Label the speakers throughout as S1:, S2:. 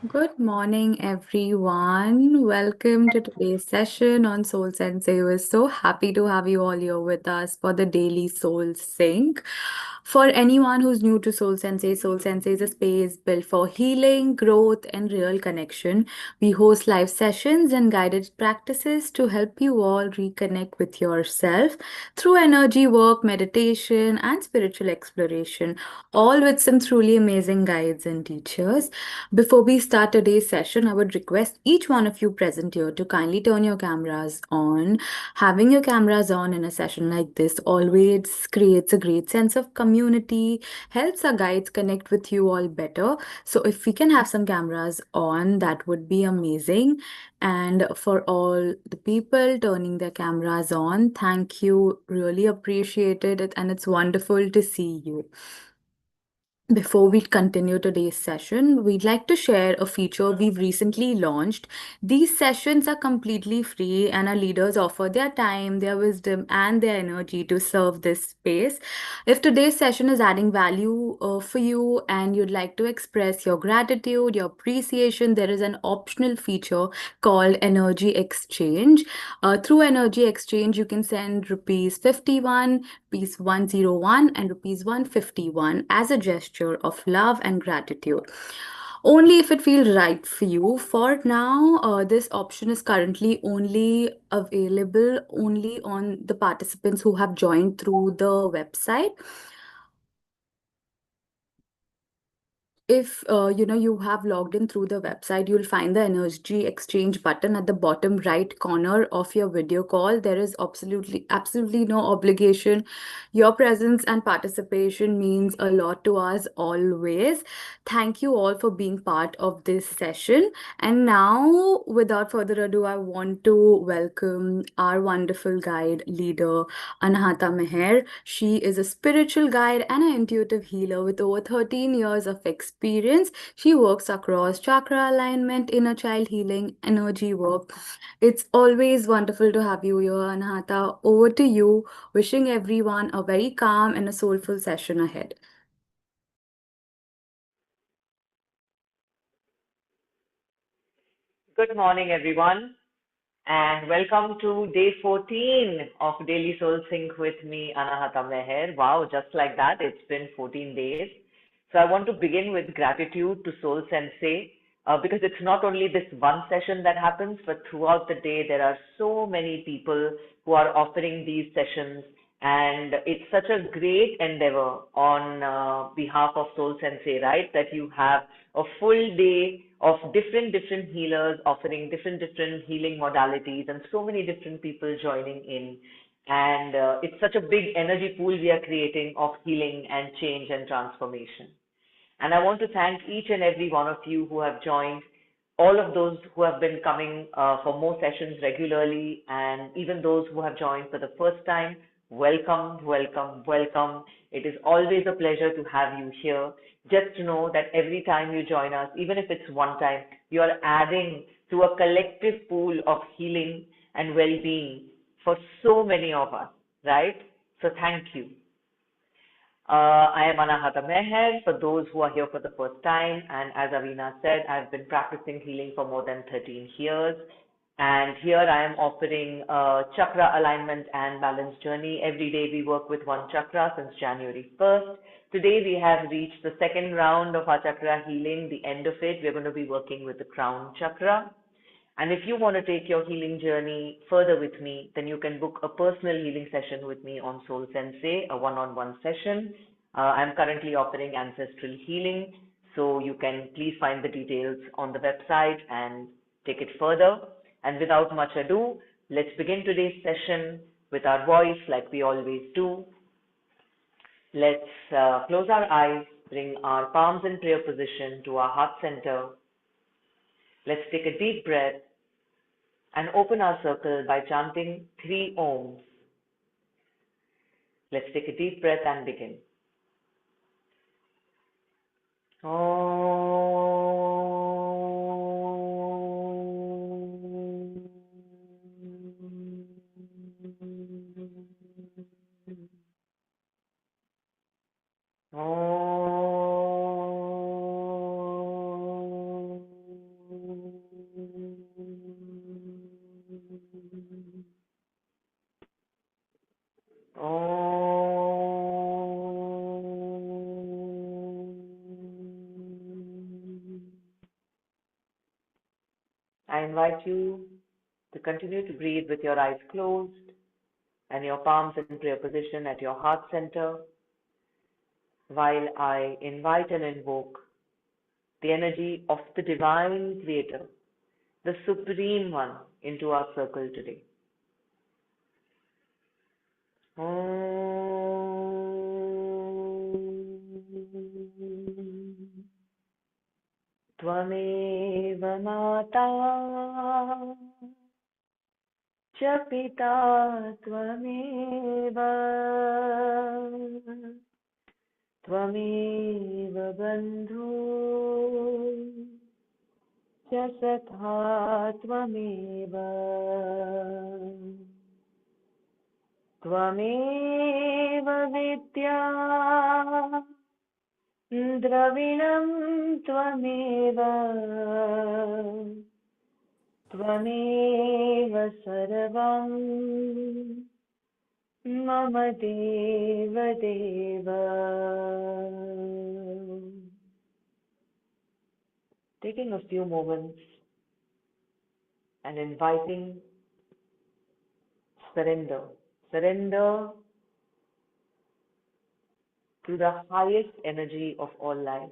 S1: Good morning, everyone. Welcome to today's session on SoulSensei. We're so happy to have you all here with us for the daily Soul Sync. For anyone who's new to SoulSensei is a space built for healing, growth, and real connection. We host live sessions and guided practices to help you all reconnect with yourself through energy work, meditation, and spiritual exploration, all with some truly amazing guides and teachers. Before we start today's session, I would request each one of you present here to kindly turn your cameras on. Having your cameras on in a session like this always creates a great sense of community, helps our guides connect with you all better. So, if we can have some cameras on, that would be amazing. And for all the people turning their cameras on, thank you. Really appreciated it, and it's wonderful to see you. Before we continue today's session, we'd like to share a feature we've recently launched. These sessions are completely free, and our leaders offer their time, their wisdom, and their energy to serve this space. If today's session is adding value for you and you'd like to express your gratitude, your appreciation, there is an optional feature called Energy Exchange. Through Energy Exchange, you can send rupees 51, rupees 101, and rupees 151 as a gesture of love and gratitude. Only if it feels right for you. For now, this option is currently only available only on the participants who have joined through the website. If you have logged in through the website, you'll find the energy exchange button at the bottom right corner of your video call. There is absolutely no obligation. Your presence and participation means a lot to us always. Thank you all for being part of this session. And now, without further ado, I want to welcome our wonderful guide leader, Anahata Meher. She is a spiritual guide and an intuitive healer with over 13 years of experience. She works across chakra alignment, inner child healing, energy work. It's always wonderful to have you here, Anahata. Over to you. Wishing everyone a very calm and a soulful session ahead.
S2: Good morning, everyone, and welcome to day 14 of Daily Soul Sync with me, Anahata Meher. Wow, just like that, it's been 14 days. So I want to begin with gratitude to Soul Sensei because it's not only this one session that happens, but throughout the day, there are so many people who are offering these sessions. And it's such a great endeavor on behalf of Soul Sensei, right? That you have a full day of different healers offering different healing modalities and so many different people joining in. And it's such a big energy pool we are creating of healing and change and transformation. And I want to thank each and every one of you who have joined, all of those who have been coming for more sessions regularly, and even those who have joined for the first time. Welcome, welcome, welcome. It is always a pleasure to have you here. Just to know that every time you join us, even if it's one time, you are adding to a collective pool of healing and well being for so many of us, right? So thank you. I am Anahata Meher for those who are here for the first time. And as Avina said, I've been practicing healing for more than 13 years. And here I am offering a chakra alignment and balance journey. Every day we work with one chakra since January 1st. Today we have reached the second round of our chakra healing, the end of it. We're going to be working with the crown chakra. And if you want to take your healing journey further with me, then you can book a personal healing session with me on Soul Sensei, a one-on-one session. I'm currently offering ancestral healing, so you can please find the details on the website and take it further. And without much ado, let's begin today's session with our voice like we always do. Let's close our eyes, bring our palms in prayer position to our heart center. Let's take a deep breath and open our circle by chanting 3 Oms. Let's take a deep breath and begin. invite you to continue to breathe with your eyes closed and your palms in prayer position at your heart center while I invite and invoke the energy of the Divine Creator, the Supreme One, into our circle today. त्वमेव माता च पिता त्वमेव त्वमेव बन्धु च सखा त्वमेव त्वमेव विद्या द्रविणं त्वमेव त्वमेव सर्वं मम देव देव. Taking a few moments and inviting surrender. Surrender to the highest energy of all life.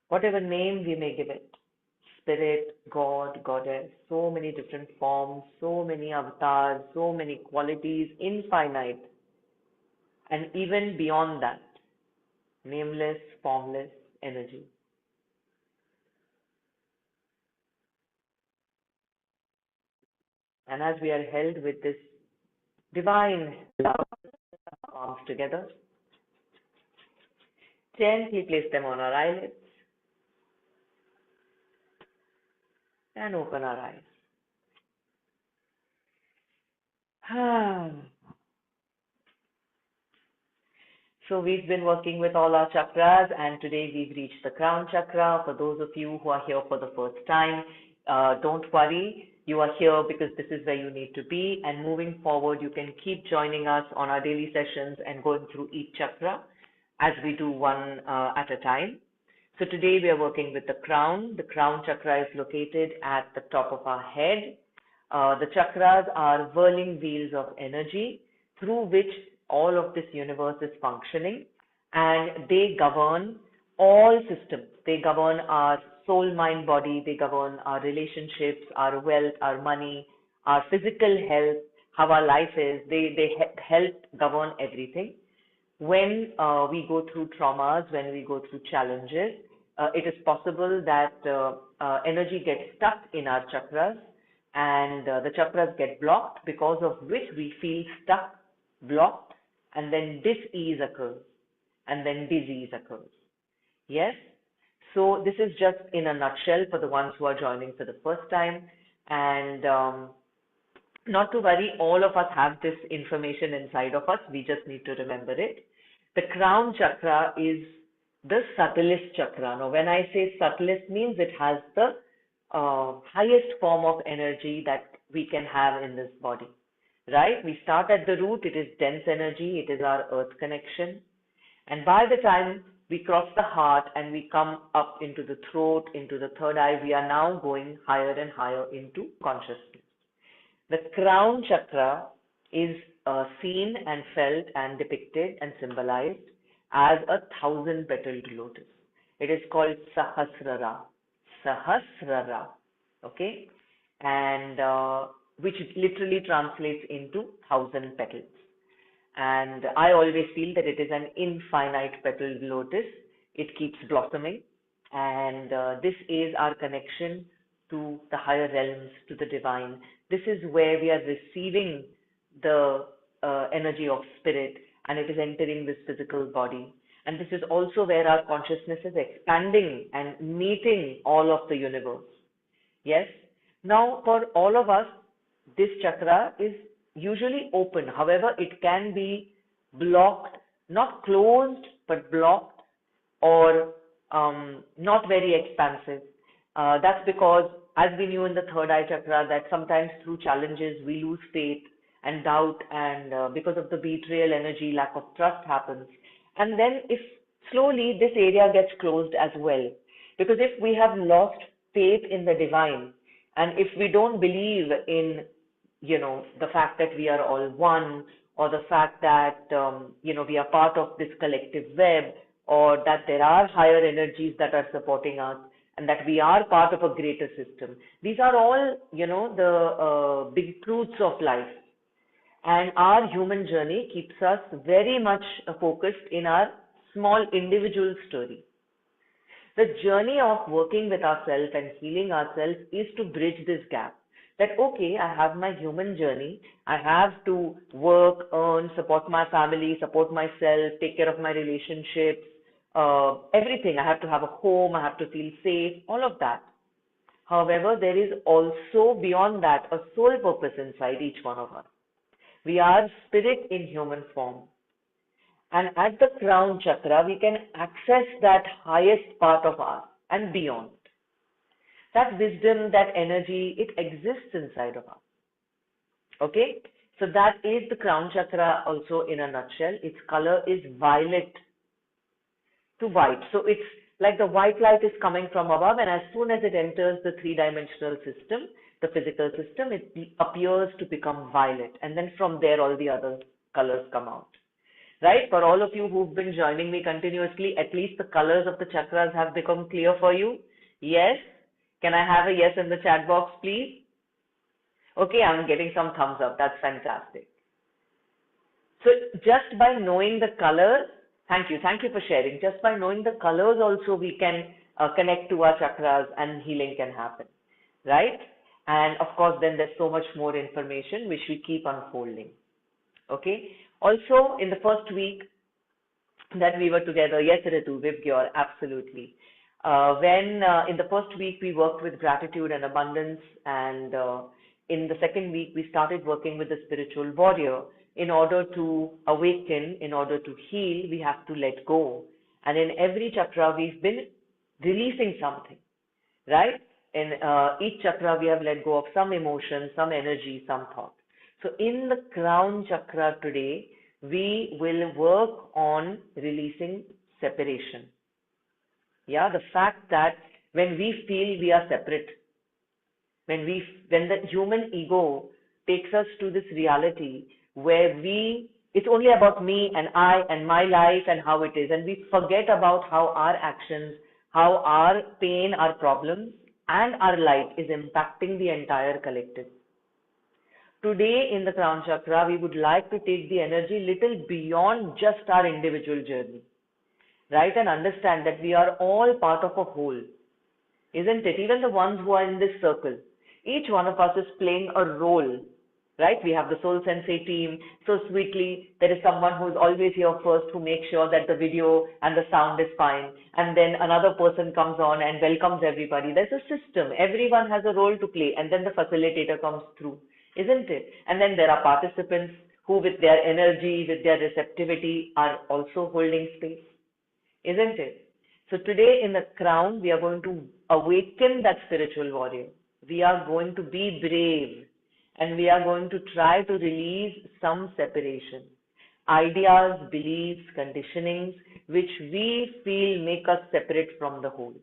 S2: Whatever name we may give it, spirit, God, goddess, so many different forms, so many avatars, so many qualities, infinite, and even beyond that, nameless, formless energy. And as we are held with this divine love, arms together, gently place them on our eyelids and open our eyes. So we've been working with all our chakras, and today we've reached the crown chakra. For those of you who are here for the first time, don't worry. You are here because this is where you need to be, and moving forward, you can keep joining us on our daily sessions and going through each chakra as we do one at a time. So today we are working with the crown. The crown chakra is located at the top of our head. The chakras are whirling wheels of energy through which all of this universe is functioning, and they govern all systems. They govern our soul, mind, body. They govern our relationships, our wealth, our money, our physical health, how our life is. They help govern everything. When we go through traumas, when we go through challenges, it is possible that energy gets stuck in our chakras, and the chakras get blocked, because of which we feel stuck, blocked, and then dis-ease occurs, and then disease occurs. Yes? So this is just in a nutshell for the ones who are joining for the first time. And not to worry, all of us have this information inside of us. We just need to remember it. The crown chakra is the subtlest chakra. Now, when I say subtlest, means it has the highest form of energy that we can have in this body, right? We start at the root, it is dense energy, it is our earth connection. And by the time we cross the heart and we come up into the throat, into the third eye, we are now going higher and higher into consciousness. The crown chakra is seen and felt and depicted and symbolized as a 1,000-petaled lotus. It is called Sahasrara. Sahasrara, okay? And which literally translates into 1,000 petals. And I always feel that it is an infinite petaled lotus. It keeps blossoming. And this is our connection to the higher realms, to the divine. This is where we are receiving the energy of spirit, and it is entering this physical body. And this is also where our consciousness is expanding and meeting all of the universe. Yes? Now, for all of us, this chakra is usually open. However, it can be blocked, not closed, but blocked, or not very expansive. That's because, as we knew in the third eye chakra, that sometimes through challenges we lose faith and doubt, and because of the betrayal energy, lack of trust happens. And then if slowly this area gets closed as well, Because if we have lost faith in the divine, and if we don't believe in, the fact that we are all one, or the fact that, we are part of this collective web, or that there are higher energies that are supporting us, and that we are part of a greater system. These are all, the big truths of life. And our human journey keeps us very much focused in our small individual story. The journey of working with ourselves and healing ourselves is to bridge this gap. That, okay, I have my human journey. I have to work, earn, support my family, support myself, take care of my relationships, everything. I have to have a home, I have to feel safe, all of that. However, there is also beyond that a soul purpose inside each one of us. We are spirit in human form. And at the crown chakra, we can access that highest part of us and beyond. That wisdom, that energy, it exists inside of us. Okay? So that is the crown chakra also in a nutshell. Its color is violet to white. So it's like the white light is coming from above, and as soon as it enters the three-dimensional system, the physical system, it appears to become violet. And then from there, all the other colors come out. Right? For all of you who've been joining me continuously, at least the colors of the chakras have become clear for you. Yes? Can I have a yes in the chat box, please? Okay, I'm getting some thumbs up. That's fantastic. So just by knowing the colors, thank you. Thank you for sharing. Just by knowing the colors also, we can connect to our chakras and healing can happen. Right? And of course, then there's so much more information which we keep unfolding. Okay? Also, in the first week that we were together, yes, Ritu, Vibgyor, absolutely. When in the first week we worked with gratitude and abundance, and in the second week we started working with the spiritual warrior. In order to awaken, in order to heal, we have to let go. And in every chakra, we've been releasing something, right? In each chakra, we have let go of some emotion, some energy, some thought. So in the crown chakra today, we will work on releasing separation. Yeah, the fact that when we feel we are separate, when the human ego takes us to this reality where it's only about me and I and my life and how it is, and we forget about how our actions, how our pain, our problems, and our light is impacting the entire collective. Today in the crown chakra, we would like to take the energy little beyond just our individual journey, right? And understand that we are all part of a whole, isn't it? Even the ones who are in this circle, each one of us is playing a role, right? We have the SoulSensei team. So sweetly, there is someone who is always here first who makes sure that the video and the sound is fine. And then another person comes on and welcomes everybody. There's a system. Everyone has a role to play. And then the facilitator comes through, isn't it? And then there are participants who, with their energy, with their receptivity, are also holding space, isn't it? So today in the crown, we are going to awaken that spiritual warrior. We are going to be brave, and we are going to try to release some separation. Ideas, beliefs, conditionings, which we feel make us separate from the whole.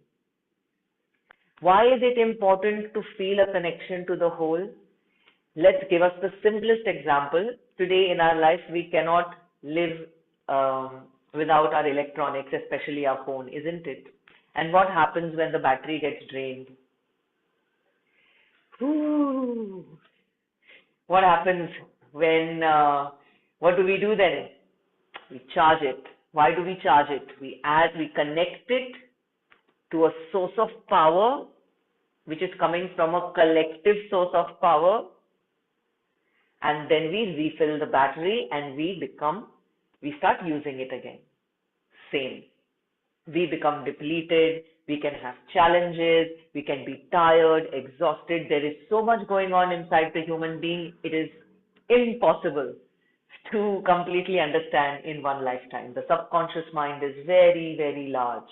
S2: Why is it important to feel a connection to the whole? Let's give us the simplest example. Today in our life, we cannot live without our electronics, especially our phone, isn't it? And what happens when the battery gets drained? Ooh. What happens when, what do we do then? We charge it. Why do we charge it? We connect it to a source of power, which is coming from a collective source of power, and then we refill the battery and we start using it again. Same. We become depleted, we can have challenges, we can be tired, exhausted. There is so much going on inside the human being, it is impossible to completely understand in one lifetime. The subconscious mind is very, very large.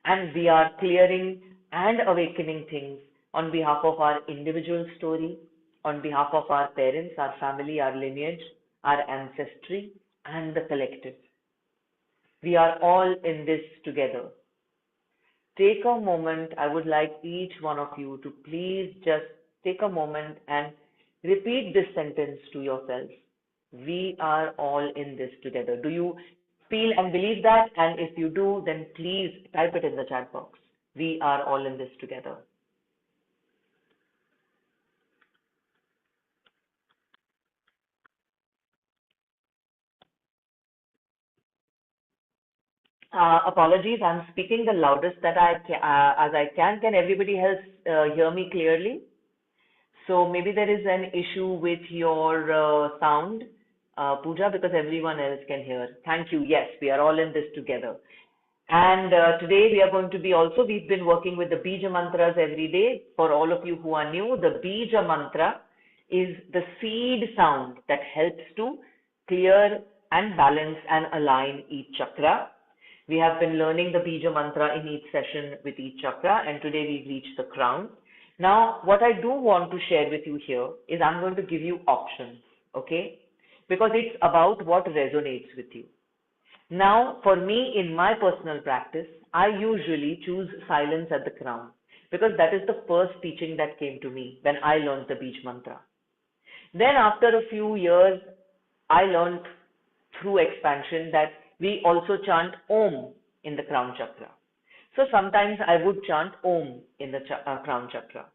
S2: And we are clearing and awakening things on behalf of our individual story, on behalf of our parents, our family, our lineage, our ancestry, and the collective. We are all in this together. take a moment. I would like each one of you to please just take a moment and repeat this sentence to yourself. We are all in this together. Do you feel and believe that? And if you do, then please type it in the chat box. We are all in this together. Apologies, I'm speaking the loudest that as I can. Can everybody else hear me clearly? So maybe there is an issue with your sound, Pooja, because everyone else can hear. Thank you. Yes, we are all in this together. And today we are going to be also, we've been working with the Bija mantras every day. For all of you who are new, the Bija mantra is the seed sound that helps to clear and balance and align each chakra. We have been learning the Bija mantra in each session with each chakra, and today we've reached the crown. Now, what I do want to share with you here is I'm going to give you options, okay? Because it's about what resonates with you. Now, for me, in my personal practice, I usually choose silence at the crown because that is the first teaching that came to me when I learned the Bij mantra. Then, after a few years, I learned through expansion that we also chant Om in the crown chakra. So sometimes I would chant Om in the crown chakra.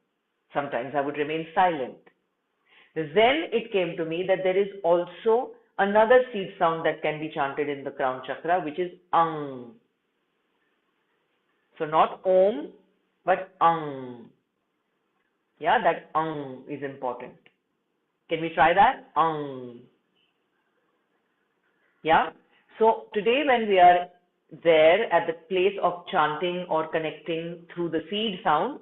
S2: Sometimes I would remain silent. Then it came to me that there is also another seed sound that can be chanted in the crown chakra, which is Ang. So not Om, but Ang. Yeah, that Ang is important. Can we try that? Ang. Yeah. So today when we are there at the place of chanting or connecting through the seed sound,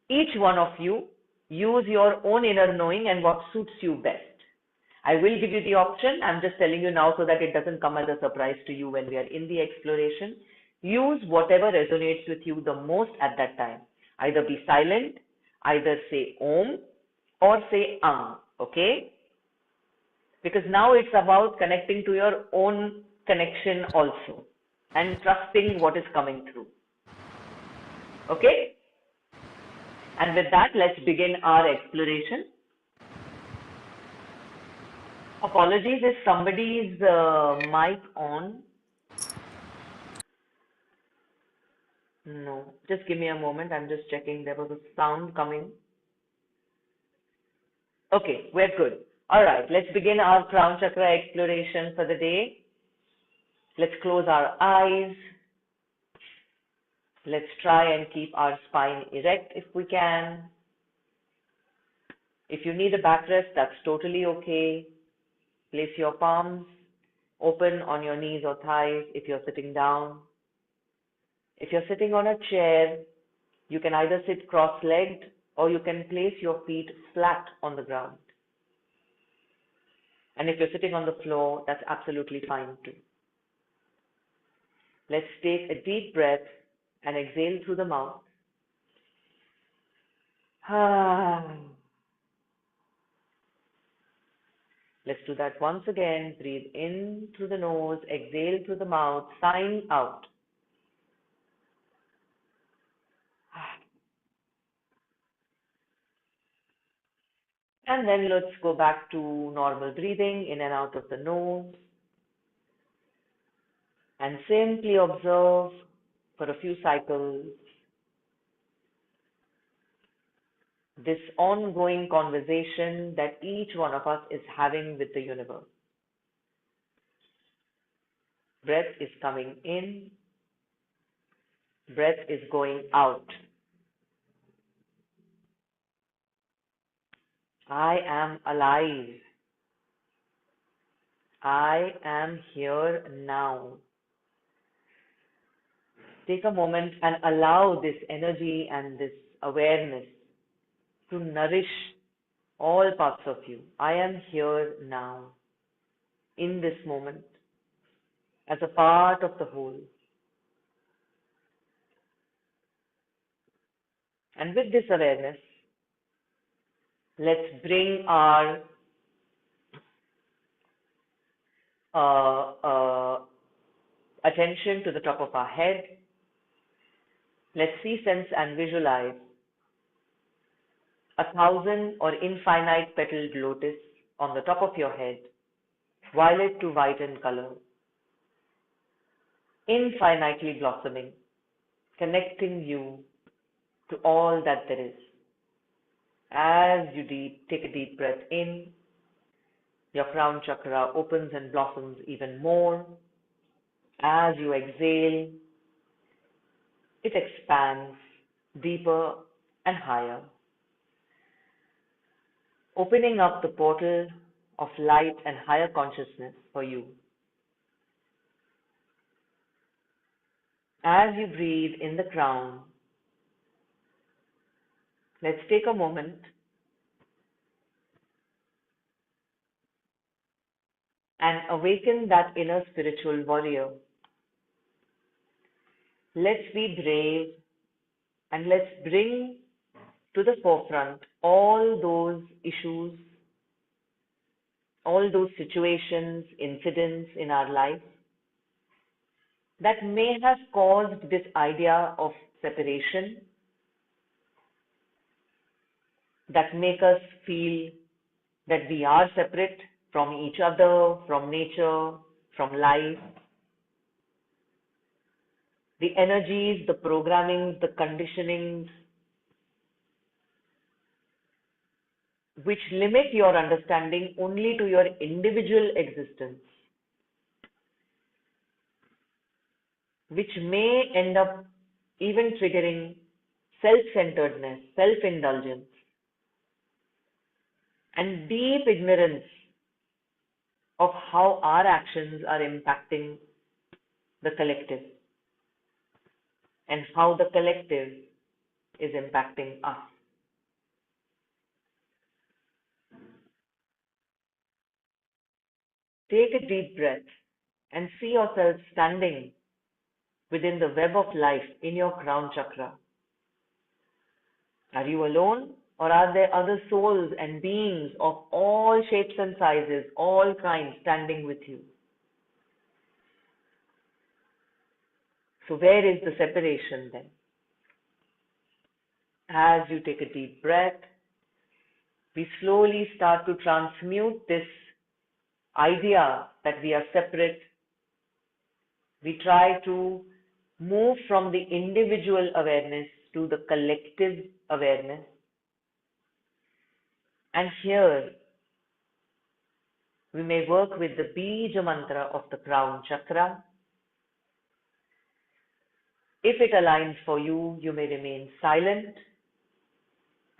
S2: each one of you use your own inner knowing and what suits you best. I will give you the option. I'm just telling you now so that it doesn't come as a surprise to you when we are in the exploration. Use whatever resonates with you the most at that time. Either be silent, either say Om or say Ang. Okay? Because now it's about connecting to your own connection also and trusting what is coming through. Okay? And with that, let's begin our exploration. Apologies if somebody's mic on. No, just give me a moment. I'm just checking. There was a sound coming. Okay, we're good. All right, let's begin our crown chakra exploration for the day. Let's close our eyes. Let's try and keep our spine erect if we can. If you need a backrest, that's totally okay. Place your palms open on your knees or thighs if you're sitting down. If you're sitting on a chair, you can either sit cross-legged or you can place your feet flat on the ground. And if you're sitting on the floor, that's absolutely fine too. Let's take a deep breath and exhale through the mouth. Let's do that once again. Breathe in through the nose, exhale through the mouth, sign out. And then let's go back to normal breathing in and out of the nose. And simply observe for a few cycles this ongoing conversation that each one of us is having with the universe. Breath is coming in, breath is going out. I am alive. I am here now. Take a moment and allow this energy and this awareness to nourish all parts of you. I am here now, in this moment, as a part of the whole. And with this awareness, let's bring our attention to the top of our head. Let's see, sense, and visualize 1,000 or infinite petaled lotus on the top of your head, violet to white in color, infinitely blossoming, connecting you to all that there is. As you take a deep breath in, your crown chakra opens and blossoms even more. As you exhale, it expands deeper and higher, opening up the portal of light and higher consciousness for you. As you breathe in the crown, let's take a moment and awaken that inner spiritual warrior. Let's be brave and let's bring to the forefront all those issues, all those situations, incidents in our life that may have caused this idea of separation, that make us feel that we are separate from each other, from nature, from life. The energies, the programmings, the conditionings, which limit your understanding only to your individual existence, which may end up even triggering self-centeredness, self-indulgence, and deep ignorance of how our actions are impacting the collective and how the collective is impacting us. Take a deep breath and see yourself standing within the web of life in your crown chakra. Are you alone, or are there other souls and beings of all shapes and sizes, all kinds, standing with you? So, where is the separation then? As you take a deep breath, we slowly start to transmute this idea that we are separate. We try to move from the individual awareness to the collective awareness. And here we may work with the Bija mantra of the crown chakra. If it aligns for you, you may remain silent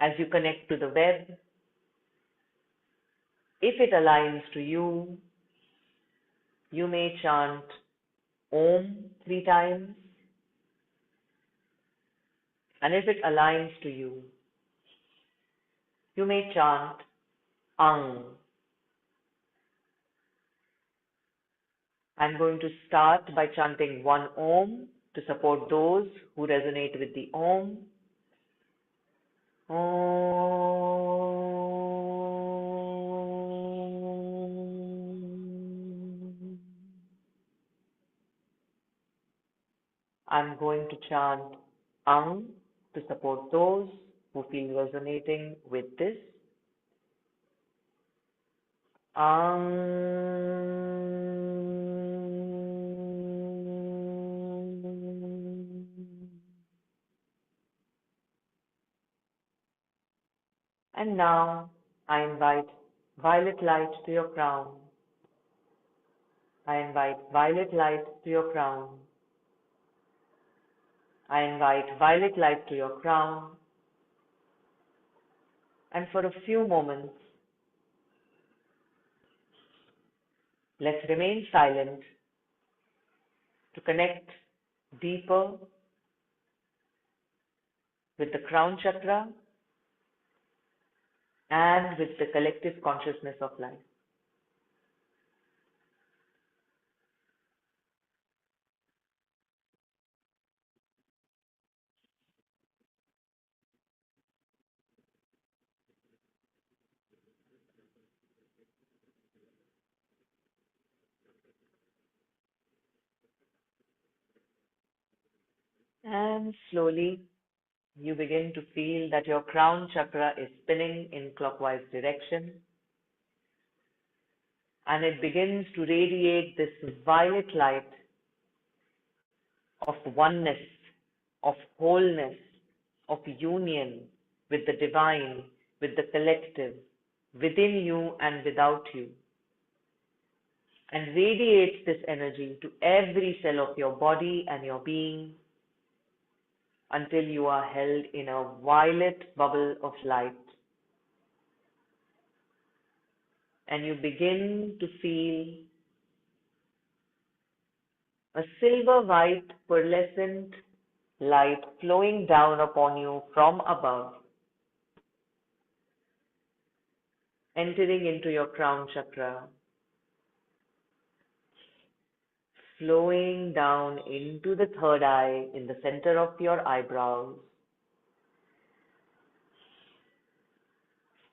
S2: as you connect to the web. If it aligns to you, you may chant Om 3 times. And if it aligns to you, you may chant Ang. I'm going to start by chanting one Om to support those who resonate with the Om. Om. I'm going to chant Ang to support those who feel resonating with this. And now I invite violet light to your crown. I invite violet light to your crown. I invite violet light to your crown. And for a few moments, let's remain silent to connect deeper with the crown chakra and with the collective consciousness of life. And slowly you begin to feel that your crown chakra is spinning in clockwise direction and it begins to radiate this violet light of oneness, of wholeness, of union with the divine, with the collective, within you and without you, and radiates this energy to every cell of your body and your being until you are held in a violet bubble of light. And you begin to feel a silver white pearlescent light flowing down upon you from above, entering into your crown chakra, flowing down into the third eye in the center of your eyebrows,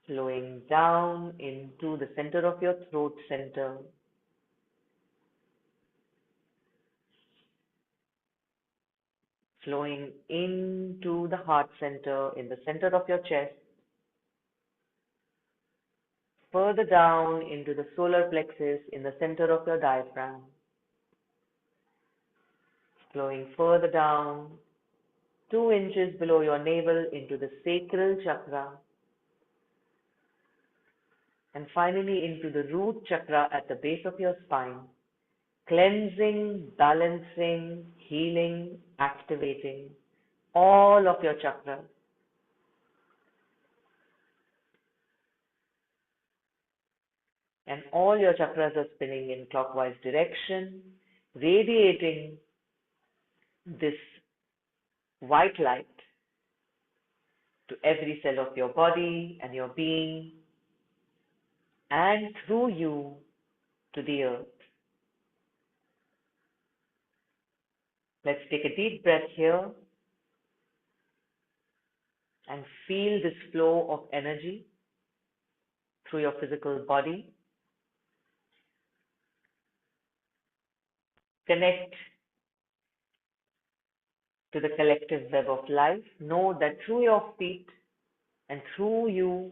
S2: flowing down into the center of your throat center, flowing into the heart center in the center of your chest, further down into the solar plexus in the center of your diaphragm, flowing further down 2 inches below your navel into the sacral chakra, and finally into the root chakra at the base of your spine, cleansing, balancing, healing, activating all of your chakras. And all your chakras are spinning in clockwise direction, radiating this white light to every cell of your body and your being, and through you to the earth. Let's take a deep breath here and feel this flow of energy through your physical body. Connect to the collective web of life. Know that through your feet and through you,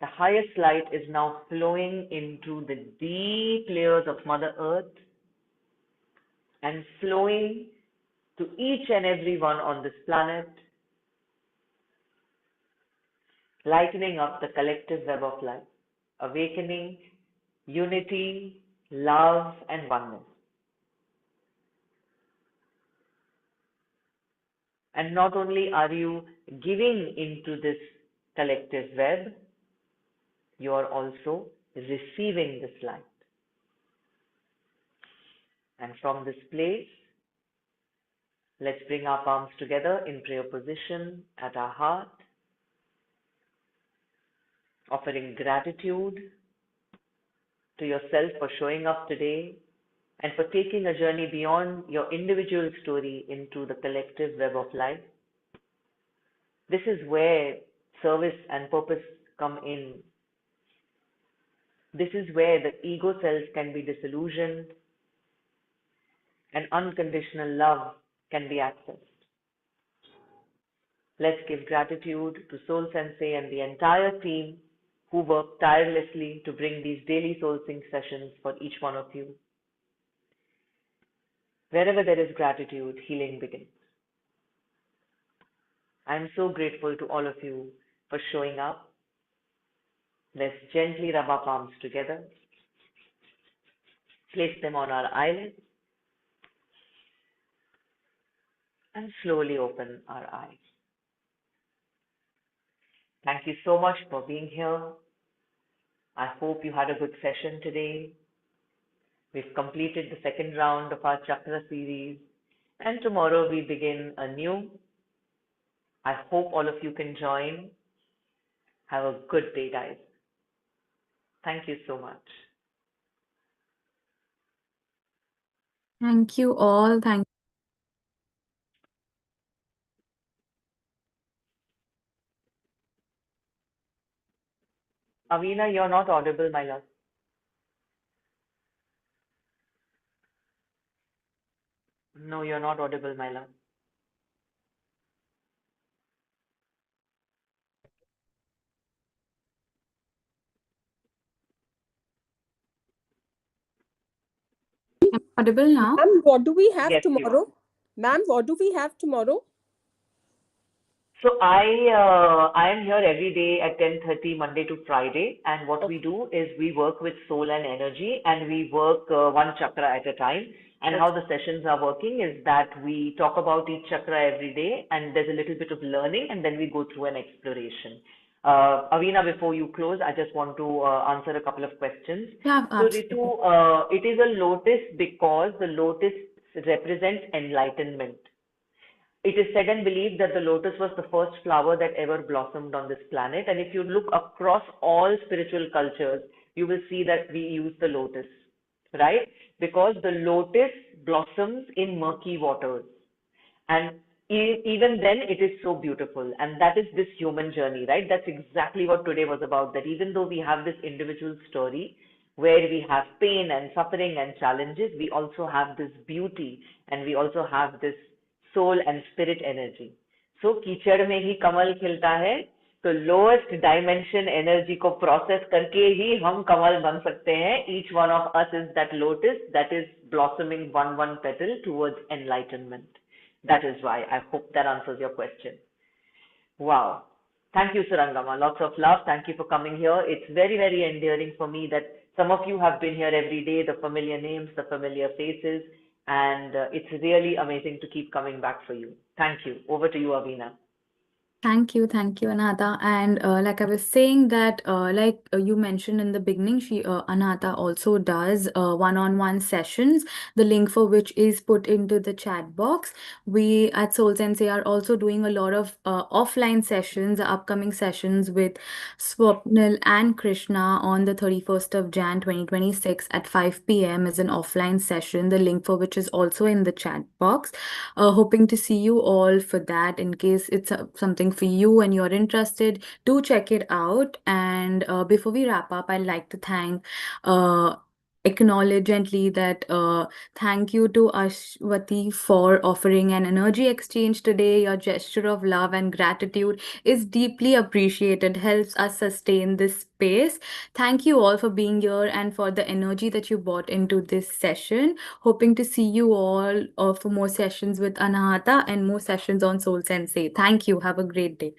S2: the highest light is now flowing into the deep layers of Mother Earth and flowing to each and every one on this planet, lightening up the collective web of life, awakening unity, love, and oneness. And not only are you giving into this collective web, you are also receiving this light. And from this place, let's bring our palms together in prayer position at our heart, offering gratitude to yourself for showing up today and for taking a journey beyond your individual story into the collective web of life. This is where service and purpose come in. This is where the ego cells can be disillusioned and unconditional love can be accessed. Let's give gratitude to SoulSensei and the entire team who work tirelessly to bring these daily SoulSync sessions for each one of you. Wherever there is gratitude, healing begins. I am so grateful to all of you for showing up. Let's gently rub our palms together, place them on our eyelids, and slowly open our eyes. Thank you so much for being here. I hope you had a good session today. We've completed the second round of our chakra series, and tomorrow we begin a new. I hope all of you can join. Have a good day, guys. Thank you so much.
S1: Thank you all. Thank
S2: Avina, you're not audible, my love. No, you're not audible, my love.
S1: Am I audible now?
S3: Ma'am, what do we have
S2: Yes, you are.
S3: tomorrow? Ma'am, what do we have tomorrow?
S2: So I am here every day at 10:30 Monday to Friday, and what we
S3: Okay.
S2: do is we work with soul and energy, and we work one chakra at a time. And how
S3: Okay.
S2: the sessions are working is that we talk about each chakra every day, and there's a little bit of learning, and then we go through an exploration. Avina, before you close, I just want to answer a couple of questions.
S1: Yeah,
S2: So Ritu,
S1: absolutely.
S2: it is a lotus because the lotus represents enlightenment. It is said and believed that the lotus was the first flower that ever blossomed on this planet. And if you look across all spiritual cultures, you will see that we use the lotus, right? Because the lotus blossoms in murky waters. And even then, it is so beautiful. And that is this human journey, right? That's exactly what today was about. That even though we have this individual story where we have pain and suffering and challenges, we also have this beauty and we also have this soul and spirit energy. So कीचड़ में ही कमल खिलता है. तो lowest dimension energy को process करके ही हम कमल बन सकते हैं. Each one of us is that lotus that is blossoming one petal towards enlightenment. That is why. I hope that answers your question. Wow. Thank you, Surangama. Lots of love. Thank you for coming here. It's very, very endearing for me that some of you have been here every day, the familiar names, the familiar faces, and it's really amazing to keep coming back for you. Thank you. Over to you, Avina.
S1: Thank you, Anata. And like I was saying that, you mentioned in the beginning, Anata also does one-on-one sessions, the link for which is put into the chat box. We at Soul Sensei are also doing a lot of offline sessions, upcoming sessions with Swapnil and Krishna on the 31st of Jan 2026 at 5 p.m. is an offline session, the link for which is also in the chat box. Hoping to see you all for that. In case it's something for you and you're interested, do check it out. And before we wrap up, I'd like to uh, acknowledge gently that thank you to Ashwati for offering an energy exchange today. Your gesture of love and gratitude is deeply appreciated, helps us sustain this space. Thank you all for being here and for the energy that you brought into this session. Hoping to see you all for more sessions with Anahata and more sessions on Soul Sensei. Thank you. Have a great day.